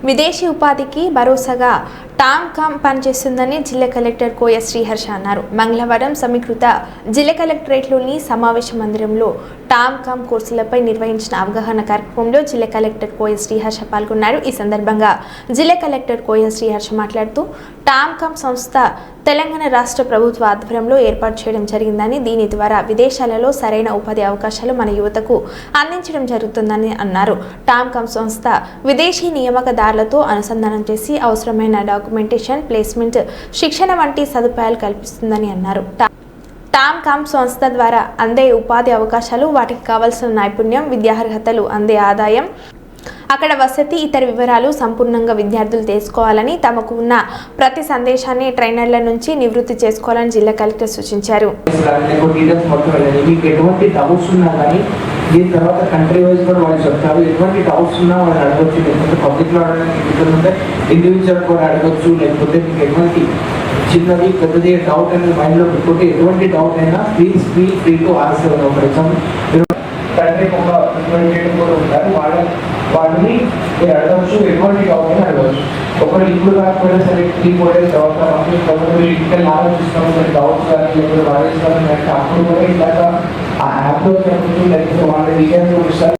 విదేశీ ఉపాధికి భరోసాగా టామ్ పనిచేస్తుందని జిల్లా కలెక్టర్ కోయ శ్రీహర్ష అన్నారు. మంగళవారం సమీకృత జిల్లా కలెక్టరేట్లోని సమావేశ మందిరంలో టామ్ కోర్సులపై నిర్వహించిన అవగాహన కార్యక్రమంలో జిల్లా కలెక్టర్ కోయ శ్రీహర్ష పాల్గొన్నారు. ఈ సందర్భంగా జిల్లా కలెక్టర్ కోయ శ్రీహర్ష మాట్లాడుతూ టామ్ సంస్థ తెలంగాణ రాష్ట్ర ప్రభుత్వ ఆధ్వర్యంలో ఏర్పాటు చేయడం జరిగిందని, దీని ద్వారా విదేశాలలో సరైన ఉపాధి అవకాశాలు మన యువతకు అందించడం జరుగుతుందని అన్నారు. టామ్ సంస్థ విదేశీ నియామకదారులతో అనుసంధానం చేసి అవసరమైన డాక్యుమెంటేషన్, ప్లేస్మెంట్, శిక్షణ వంటి సదుపాయాలు కల్పిస్తుందని అన్నారు. టామ్ సంస్థ ద్వారా అందే ఉపాధి అవకాశాలు, వాటికి కావాల్సిన నైపుణ్యం, విద్యార్హతలు, అందే ఆదాయం, అక్కడ వసతి, ఇతర వివరాలు సంపూర్ణంగా విద్యార్థులు తెలుసుకోవాలని, తమకు ఉన్న ప్రతి సందేశాన్ని ట్రైనర్ల నుంచి నివృత్తి చేసుకోవాలని జిల్లా కలెక్టర్ సూచించారు. దీని తర్వాత కంట్రీ వైజ్ కూడా వాళ్ళు చెప్తారు. ఎటువంటి డౌట్స్ ఉన్నా వాళ్ళు అడగచ్చు, లేకపోతే పబ్లిక్లో అడగడానికి ఇండివిజువల్ కూడా అడగచ్చు, లేకపోతే మీకు ఎటువంటి చిన్నది పెద్దది డౌట్ అనేది మైండ్లో పెట్టుకుంటే ఎటువంటి డౌట్ అయినా free to answer. For example country కూడా ఉంటారు, వాళ్ళని మీరు అడగచ్చు, ఎటువంటి డౌట్ అయినా అడగచ్చు. ఒకరు ఇప్పుడు కాకపోయినా సరే 3-4 days తర్వాత మీరు ఇక్కడ ఆలోచిస్తాము డౌట్స్ కానీ లేకపోతే వాడేస్తాను అంటే అప్పుడు కూడా ఇలాగా ఆ యాప్లో చెప్పచ్చు, లేకపోతే వాళ్ళ డీటెయిల్స్ కూడా ఇస్తారు.